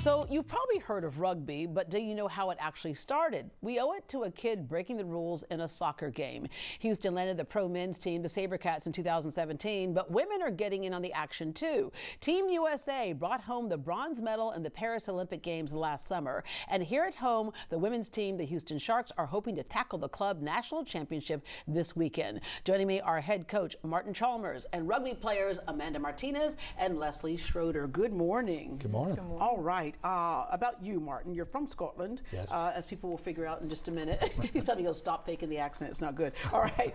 So you've probably heard of rugby, but do you know how it actually started? We owe it to a kid breaking the rules in a soccer game. Houston landed the pro men's team, the SaberCats, in 2017, but women are getting in on the action too. Team USA brought home the bronze medal in the Paris Olympic Games last summer. And here at home, the women's team, the Houston Sharks, are hoping to tackle the club national championship this weekend. Joining me are head coach Martin Chalmers and rugby players Amanda Martinez and Leslie Schroeder. Good morning. Good morning. Good morning. All right. About you, Martin. You're from Scotland, yes. As people will figure out in just a minute. He's telling me to stop faking the accent. It's not good. All right.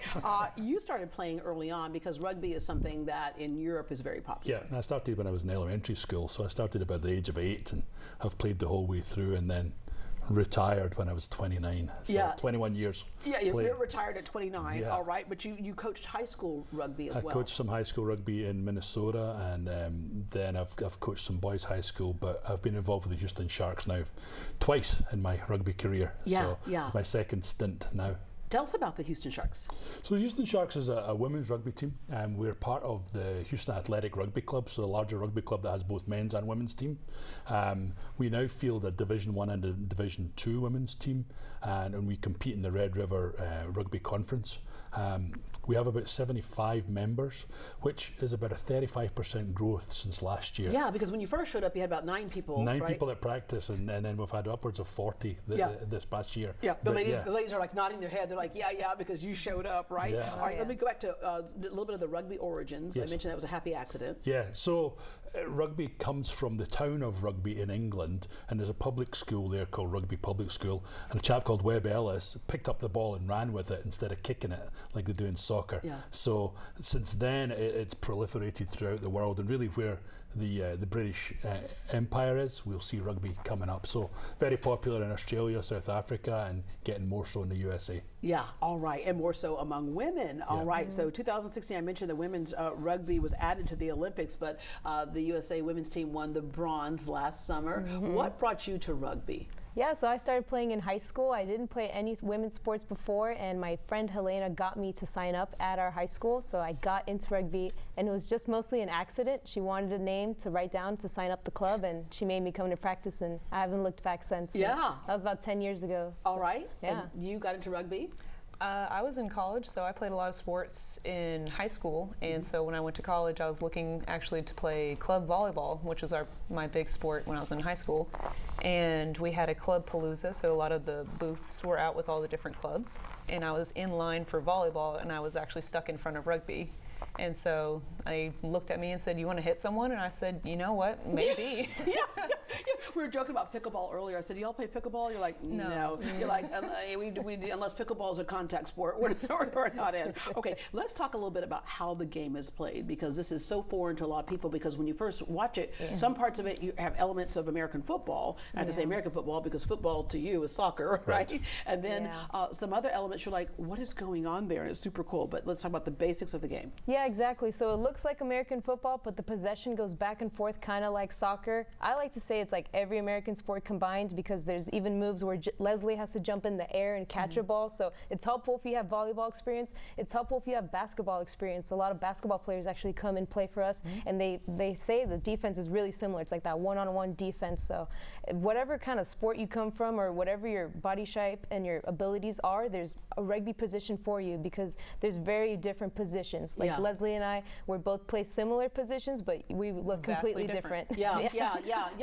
You started playing early on because rugby is something that in Europe is very popular. Yeah, and I started when I was in elementary school, so I started about the age of 8 and have played the whole way through, and then retired when I was 29. So Yeah. 21 years. Yeah, you're retired at 29. Yeah. All right, but you coached high school rugby as well. I coached some high school rugby in Minnesota, and then I've coached some boys high school, but I've been involved with the Houston Sharks now twice in my rugby career. Yeah, so yeah. it's my second stint now. Tell us about the Houston Sharks. So the Houston Sharks is a women's rugby team. We're part of the Houston Athletic Rugby Club, so the larger rugby club that has both men's and women's team. We now field a Division 1 and a Division 2 women's team, and we compete in the Red River Rugby Conference. We have about 75 members, which is about a 35% growth since last year. Yeah, because when you first showed up, you had about 9 people. Nine right? people at practice, and then we've had upwards of 40 this past year. Yeah, the But ladies are like nodding their head. They're like, yeah, because you showed up, right? Yeah. All right, let me go back to a little bit of the rugby origins. Yes. I mentioned that was a happy accident. Yeah, so rugby comes from the town of Rugby in England, and there's a public school there called Rugby Public School, and a chap called Webb Ellis picked up the ball and ran with it instead of kicking it like they do in soccer. Yeah. So since then it's proliferated throughout the world, and really where the British Empire is, we'll see rugby coming up. So very popular in Australia, South Africa, and getting more so in the USA. Yeah, all right, and more so among women. All right, so 2016, I mentioned the women's rugby was added to the Olympics, but the USA women's team won the bronze last summer. What brought you to rugby? Yeah, so I started playing in high school. I didn't play any women's sports before, and my friend Helena got me to sign up at our high school. So I got into rugby, and it was just mostly an accident. She wanted a name to write down to sign up the club, and she made me come to practice, and I haven't looked back since. Yeah. That was about 10 years ago. All right, Yeah. and you got into rugby? I was in college, so I played a lot of sports in high school, and so when I went to college, I was looking actually to play club volleyball, which was my big sport when I was in high school. And we had a club palooza, so a lot of the booths were out with all the different clubs, and I was in line for volleyball, and I was actually stuck in front of rugby. And so I looked at me and said, "You want to hit someone?" And I said, "You know what, maybe." Yeah. We were joking about pickleball earlier. I said, "Do y'all play pickleball?" You're like, "No." You're like, unless pickleball is a contact sport, we're not in. Okay, let's talk a little bit about how the game is played, because this is so foreign to a lot of people, because when you first watch it, some parts of it you have elements of American football. I have to say American football because football to you is soccer, right? And then some other elements, you're like, what is going on there? And it's super cool, but let's talk about the basics of the game. Yeah, exactly. So it looks like American football, but the possession goes back and forth, kind of like soccer. I like to say it's like every American sport combined, because there's even moves where Leslie has to jump in the air and catch a ball. So it's helpful if you have volleyball experience. It's helpful if you have basketball experience. A lot of basketball players actually come and play for us, and they say the defense is really similar. It's like that one-on-one defense. So whatever kind of sport you come from, or whatever your body shape and your abilities are, there's a rugby position for you, because there's very different positions. Like Leslie and I, we both play similar positions, but we look completely different. Yeah.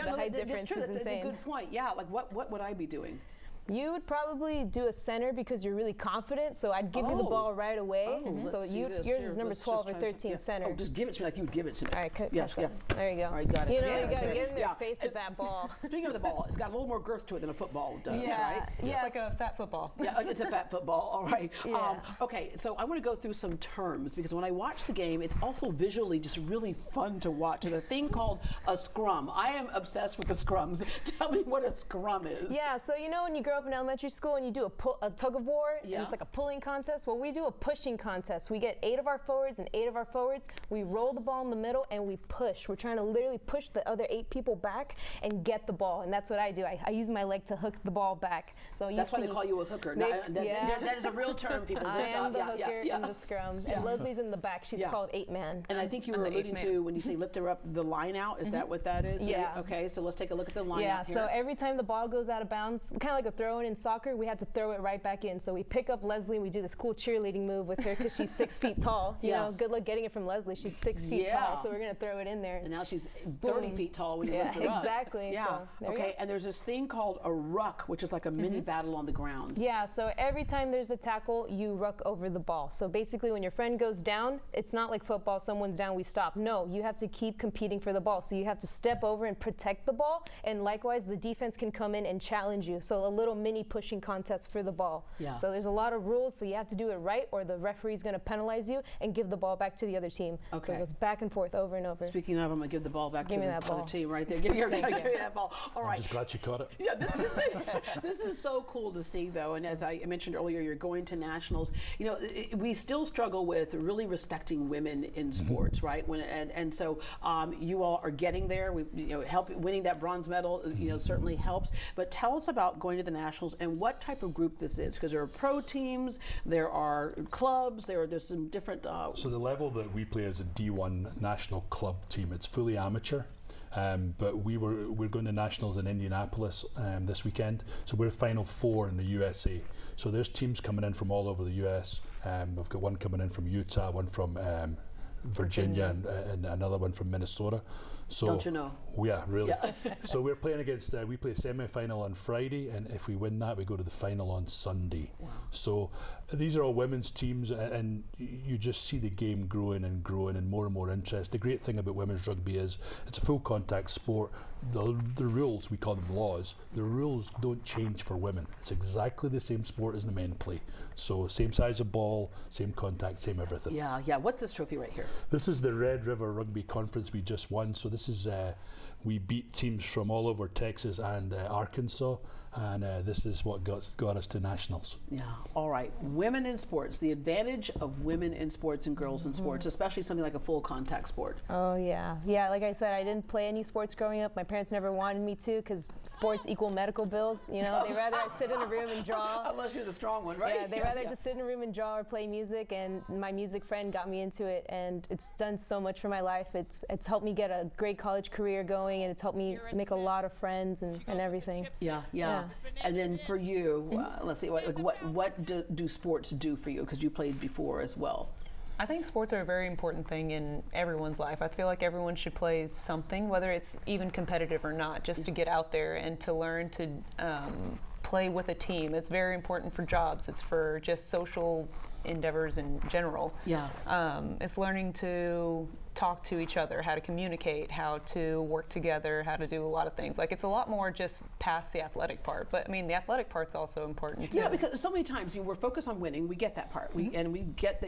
The height difference true. is That's insane. a good point. Yeah, like what would I be doing? You would probably do a center because you're really confident, so I'd give you the ball right away. So yours is number 12 or 13 center. Oh, just give it to me like you would give it to me. All right, catch that. There you go. All right, got it. You know, you got to get in their face with that ball. Speaking of the ball, it's got a little more girth to it than a football does, right? Yeah. It's like a fat football. Yeah, it's a fat football. All right. Yeah. Okay, so I want to go through some terms, because when I watch the game, it's also visually just really fun to watch. There's a thing called a scrum. I am obsessed with the scrums. Tell me what a scrum is. Yeah, so you know when you grow up in elementary school and you do a tug of war, Yeah. and it's like a pulling contest? Well, we do a pushing contest. We get 8 of our forwards and 8 of our forwards. We roll the ball in the middle and we push. We're trying to literally push the other 8 people back and get the ball. And that's what I do. I use my leg to hook the ball back. So That's why they call you a hooker. That is a real term, people. I am the hooker in the scrum. And Leslie's in the back. She's called 8-man. And I think you were alluding to, when you say lift her up, the line out. Is that what that is? Yes. Okay, so let's take a look at the line out here. So every time the ball goes out of bounds, kind of like a throw-in in soccer, we have to throw it right back in. So we pick up Leslie and we do this cool cheerleading move with her because she's 6 feet tall. You know, good luck getting it from Leslie. She's 6 feet tall, so we're going to throw it in there. And now she's 30 feet tall when you lift her up. Exactly. Yeah. So Okay, and there's this thing called a ruck, which is like a mini battle on the ground. Yeah, so every time there's a tackle, you ruck over the ball. So basically when your friend goes down, it's not like football, someone's down, we stop. No, you have to keep competing for the ball. So you have to step over and protect the ball, and likewise the defense can come in and challenge you. So a little mini pushing contest for the ball. Yeah. So there's a lot of rules, so you have to do it right or the referee's going to penalize you and give the ball back to the other team. Okay. So it goes back and forth over and over. Speaking of, I'm going to give the ball back to the other ball. team right there. Give me that ball. All right. I'm just glad you caught it. Yeah, this is so cool to see, though. And as I mentioned earlier, you're going to nationals. You know, we still struggle with really respecting women in sports, right? And so you all are getting there. Winning that bronze medal, certainly helps. But tell us about going to the nationals and what type of group this is, because there are pro teams, there are clubs, there's some different. So the level that we play as a D1 national club team, it's fully amateur. But we're going to nationals in Indianapolis this weekend, so we're Final 4 in the USA. So there's teams coming in from all over the US. We've got one coming in from Utah, one from Virginia, and another one from Minnesota. So don't you know? Yeah, really. Yeah. So we're playing against, we play semi-final on Friday, and if we win that, we go to the final on Sunday. Wow. So these are all women's teams, and you just see the game growing and growing and more interest. The great thing about women's rugby is it's a full contact sport. The rules, we call them laws, the rules don't change for women. It's exactly the same sport as the men play. So same size of ball, same contact, same everything. Yeah. What's this trophy right here? This is the Red River Rugby Conference we just won. So this is, we beat teams from all over Texas and Arkansas, and this is what got us to nationals. Yeah, all right. Women in sports, the advantage of women in sports and girls in sports, especially something like a full contact sport. Oh, yeah. Yeah, like I said, I didn't play any sports growing up. My parents never wanted me to because sports equal medical bills. You know, they'd rather I sit in a room and draw. Unless you're the strong one, right? Yeah, they'd rather just sit in a room and draw or play music, and my music friend got me into it, and it's done so much for my life. It's helped me get a great college career going, and it's helped me make a lot of friends and everything. Yeah. And then for you, let's see, what do sports do for you? Because you played before as well. I think sports are a very important thing in everyone's life. I feel like everyone should play something, whether it's even competitive or not, just to get out there and to learn to play with a team. It's very important for jobs. It's for just social endeavors in general. Yeah. It's learning to talk to each other, how to communicate, how to work together, how to do a lot of things. Like, it's a lot more just past the athletic part. But I mean, the athletic part's also important too. Yeah, because so many times we're focused on winning. We get that part. We get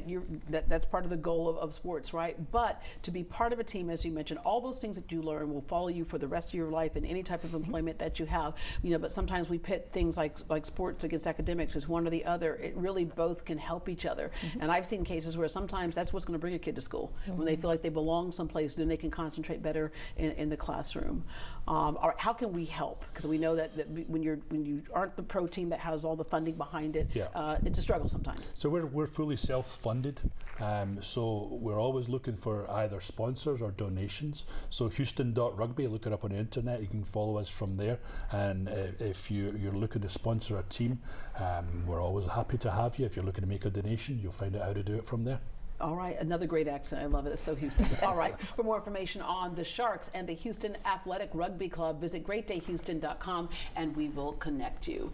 that that's part of the goal of sports, right? But to be part of a team, as you mentioned, all those things that you learn will follow you for the rest of your life in any type of employment that you have. But sometimes we pit things like sports against academics as one or the other. It really both can help each other. And I've seen cases where sometimes that's what's going to bring a kid to school. When they feel like they belong someplace, then they can concentrate better in the classroom. Or how can we help? Because we know that when you aren't the pro team that has all the funding behind it, it's a struggle sometimes. So we're fully self-funded. So we're always looking for either sponsors or donations. So Houston.rugby, look it up on the internet. You can follow us from there. And if you're looking to sponsor a team, we're always happy to have you. If you're looking to make a donation, you'll find out how to do it from there. All right, another great accent. I love it. It's so Houston. All right, for more information on the Sharks and the Houston Athletic Rugby Club, visit greatdayhouston.com and we will connect you.